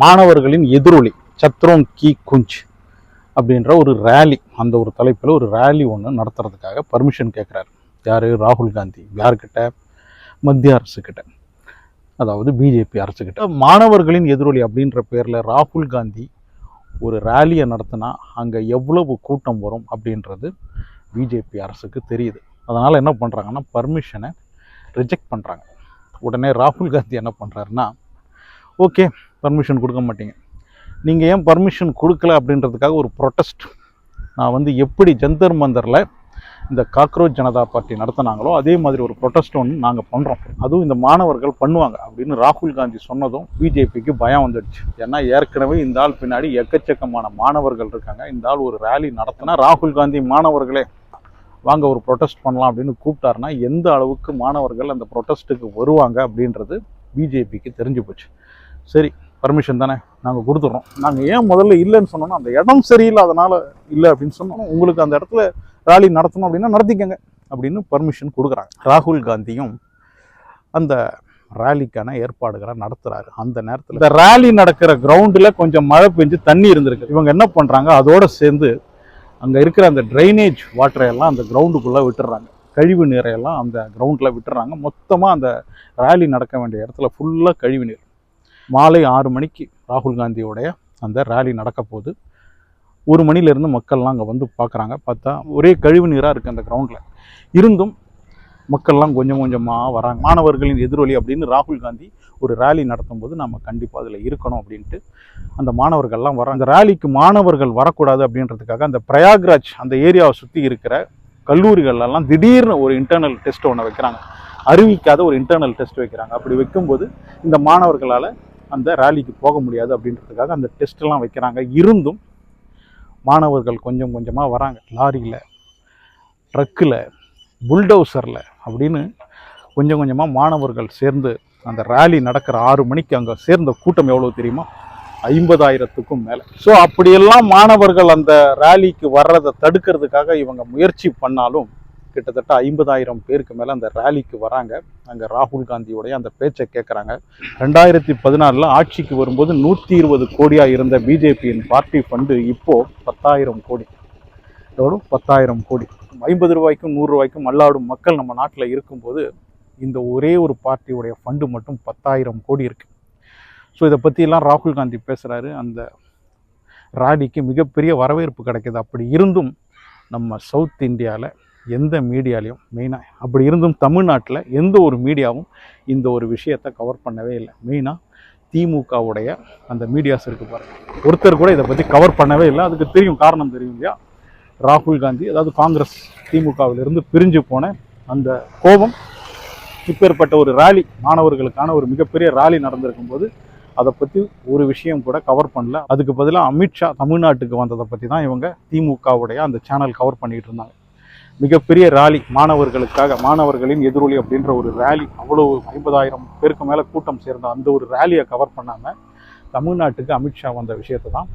மாணவர்களின் எதிரொலி சத்ரோங் கி குஞ்ச் அப்படின்ற ஒரு ரேலி, அந்த ஒரு தலைப்பில் ஒரு ரேலி ஒன்று நடத்துறதுக்காக பர்மிஷன் கேட்குறாரு. யார்? ராகுல் காந்தி. யார்கிட்ட? மத்திய அரசுக்கிட்ட, அதாவது பிஜேபி அரசுக்கிட்ட. மாணவர்களின் எதிரொலி அப்படின்ற பேரில் ராகுல் காந்தி ஒரு ரேலியை நடத்தினா அங்கே எவ்வளவு கூட்டம் வரும் அப்படின்றது பிஜேபி அரசுக்கு தெரியுது. அதனால் என்ன பண்ணுறாங்கன்னா பர்மிஷனை ரிஜெக்ட் பண்ணுறாங்க. உடனே ராகுல் காந்தி என்ன பண்ணுறாருன்னா, ஓகே பர்மிஷன் கொடுக்க மாட்டீங்க, நீங்கள் ஏன் பர்மிஷன் கொடுக்கல அப்படின்றதுக்காக ஒரு ப்ரொட்டஸ்ட், நான் எப்படி ஜந்தர் மந்தரில் இந்த காக்ரோச் ஜனதா பார்ட்டி நடத்தினாங்களோ அதே மாதிரி ஒரு ப்ரொட்டஸ்ட் ஒன்று நாங்கள் பண்ணுறோம், அதுவும் இந்த மாணவர்கள் பண்ணுவாங்க அப்படின்னு ராகுல் காந்தி சொன்னதும் பிஜேபிக்கு பயம் வந்துடுச்சு. ஏன்னா ஏற்கனவே இந்த ஆள் பின்னாடி எக்கச்சக்கமான மாணவர்கள் இருக்காங்க. இந்த ஆள் ஒரு ரேலி நடத்தினா ராகுல் காந்தி மாணவர்களே வாங்க ஒரு ப்ரொட்டஸ்ட் பண்ணலாம் அப்படின்னு கூப்பிட்டாருன்னா எந்த அளவுக்கு மாணவர்கள் அந்த ப்ரொட்டஸ்ட்டுக்கு வருவாங்க அப்படின்றது பிஜேபிக்கு தெரிஞ்சு போச்சு. சரி பர்மிஷன் தானே நாங்கள் கொடுத்துட்றோம், நாங்கள் ஏன் முதல்ல இல்லைன்னு சொன்னோன்னா அந்த இடம் சரியில்லை அதனால் இல்லை அப்படின்னு சொன்னோம், உங்களுக்கு அந்த இடத்துல ரேலி நடத்தணும் அப்படின்னா நடத்திக்கங்க அப்படின்னு பர்மிஷன் கொடுக்குறாங்க. ராகுல் காந்தியும் அந்த ரேலிக்கான ஏற்பாடுகளை நடத்துகிறாரு. அந்த நேரத்தில் இந்த ரேலி நடக்கிற கிரவுண்டில் கொஞ்சம் மழை பெஞ்சு தண்ணி இருந்திருக்கு. இவங்க என்ன பண்ணுறாங்க, அதோடு சேர்ந்து அங்கே இருக்கிற அந்த ட்ரைனேஜ் வாட்டரையெல்லாம் அந்த கிரவுண்டுக்குள்ளே விட்டுடுறாங்க, கழிவு நீரையெல்லாம் அந்த கிரவுண்டில் விட்டுறாங்க. மொத்தமாக அந்த ரேலி நடக்க வேண்டிய இடத்துல ஃபுல்லாக கழிவு நீர். மாலை 6 மணிக்கு ராகுல் காந்தியோடைய அந்த ரேலி நடக்க போகுது. 1 மணிலேருந்து மக்கள்லாம் அங்கே பார்க்குறாங்க. பார்த்தா ஒரே கழிவு நீராக இருக்குது அந்த கிரவுண்டில். இருந்தும் மக்கள்லாம் கொஞ்சம் கொஞ்சமாக வராங்க. மாணவர்களின் எதிரொலி அப்படின்னு ராகுல் காந்தி ஒரு ரேலி நடத்தும் போது நம்ம கண்டிப்பாக அதில் இருக்கணும் அப்படின்ட்டு அந்த மாணவர்கள்லாம் வராங்க. அந்த ரேலிக்கு மாணவர்கள் வரக்கூடாது அப்படின்றதுக்காக அந்த பிரயாக்ராஜ் அந்த ஏரியாவை சுற்றி இருக்கிற கல்லூரிகள்லாம் திடீர்னு ஒரு இன்டர்னல் டெஸ்ட் ஒன்று வைக்கிறாங்க, அறிவிக்காத ஒரு இன்டர்னல் டெஸ்ட் வைக்கிறாங்க. அப்படி வைக்கும்போது இந்த மாணவர்களால் அந்த ரேலிக்கு போக முடியாது அப்படின்றதுக்காக அந்த டெஸ்ட்லாம் வைக்கிறாங்க. இருந்தும் மாணவர்கள் கொஞ்சம் கொஞ்சமாக வராங்க. லாரியில், ட்ரக்கில், புல்டோசரில் அப்படின்னு கொஞ்சம் கொஞ்சமாக மாணவர்கள் சேர்ந்து அந்த ரேலி நடக்கிற 6 மணிக்கு அங்கே சேர்ந்த கூட்டம் எவ்வளோ தெரியுமா? 50,000க்கும் மேலே. ஸோ அப்படியெல்லாம் மாணவர்கள் அந்த ரேலிக்கு வர்றதை தடுக்கிறதுக்காக இவங்க முயற்சி பண்ணாலும் கிட்டத்தட்ட 50,000 பேருக்கு மேலே அந்த ரேலிக்கு வராங்க. அங்கே ராகுல் காந்தியோடைய அந்த பேச்சை கேட்குறாங்க. 2014 ஆட்சிக்கு வரும்போது 120 கோடியாக இருந்த பிஜேபியின் பார்ட்டி ஃபண்டு இப்போது 10,000 கோடி. எவ்வளோ? 10,000 கோடி. 50 ரூபாய்க்கும் 100 ரூபாய்க்கும் அல்லாடும் மக்கள் நம்ம நாட்டில் இருக்கும்போது இந்த ஒரே ஒரு பார்ட்டியுடைய ஃபண்டு மட்டும் 10,000 கோடி இருக்குது. ஸோ இதை பற்றியெல்லாம் ராகுல் காந்தி பேசுகிறாரு. அந்த ரேலிக்கு மிகப்பெரிய வரவேற்பு கிடைக்கிது. அப்படி இருந்தும் நம்ம சவுத் இந்தியாவில் எந்த மீடியாலையும் மெயினாக, அப்படி இருந்தும் தமிழ்நாட்டில் எந்த ஒரு மீடியாவும் இந்த ஒரு விஷயத்தை கவர் பண்ணவே இல்லை. மெயினாக திமுகவுடைய அந்த மீடியாஸ் இருக்குது பாருங்கள், ஒருத்தர் கூட இதை பற்றி கவர் பண்ணவே இல்லை. அதுக்கு தெரியும், காரணம் தெரியும் இல்லையா? ராகுல் காந்தி, அதாவது காங்கிரஸ் திமுகவிலிருந்து பிரிஞ்சு போன அந்த கோபம், இப்பேற்பட்ட ஒரு ரேலி, மாணவர்களுக்கான ஒரு மிகப்பெரிய ரேலி நடந்திருக்கும் போது அதை பற்றி ஒரு விஷயம் கூட கவர் பண்ணல. அதுக்கு பதிலாக அமித்ஷா தமிழ்நாட்டுக்கு வந்ததை பற்றி தான் இவங்க திமுகவுடைய அந்த சேனல் கவர் பண்ணிகிட்டு இருந்தாங்க. மிகப்பெரிய ரேலி மாணவர்களுக்காக, மாணவர்களின் எதிரொலி அப்படின்ற ஒரு ரேலி, அவ்வளோ 50,000 பேருக்கு மேலே கூட்டம் சேர்ந்த அந்த ஒரு ரேலியை கவர் பண்ணாமல் தமிழ்நாட்டுக்கு அமித்ஷா வந்த விஷயத்தை தான்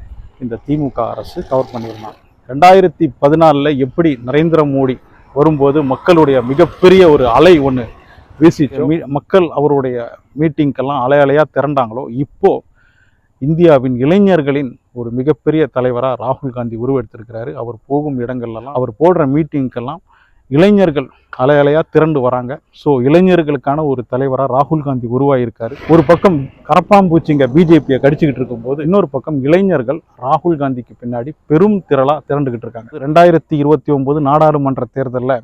இந்த திமுக அரசு கவர் பண்ணியிருந்தாங்க. 2014 எப்படி நரேந்திர மோடி வரும்போது மக்களுடைய மிகப்பெரிய ஒரு அலை ஒன்று வீசிச்சு, மக்கள் அவருடைய மீட்டிங்கெல்லாம் அலை அலையாக திரண்டாங்களோ, இப்போது இந்தியாவின் இளைஞர்களின் ஒரு மிகப்பெரிய தலைவராக ராகுல் காந்தி உருவெடுத்திருக்கிறாரு. அவர் போகும் இடங்கள்லாம், அவர் போடுற மீட்டிங்கெல்லாம் இளைஞர்கள் அலை அலையாக திரண்டு வராங்க. ஸோ இளைஞர்களுக்கான ஒரு தலைவராக ராகுல் காந்தி உருவாகியிருக்காரு. ஒரு பக்கம் கரப்பாம்பூச்சிங்க பிஜேபியை கடிச்சிக்கிட்டு இருக்கும்போது, இன்னொரு பக்கம் இளைஞர்கள் ராகுல் காந்திக்கு பின்னாடி பெரும் திரளாக திரண்டுக்கிட்டு இருக்காங்க. 2029 நாடாளுமன்ற தேர்தலில்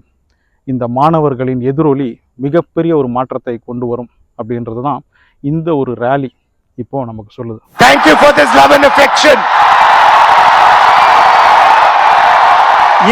இந்த மாணவர்களின் எதிரொலி மிகப்பெரிய ஒரு மாற்றத்தை கொண்டு வரும் அப்படின்றது தான் இந்த ஒரு ரேலி இப்போ நமக்கு சொல்லுது. Thank you for this love and affection.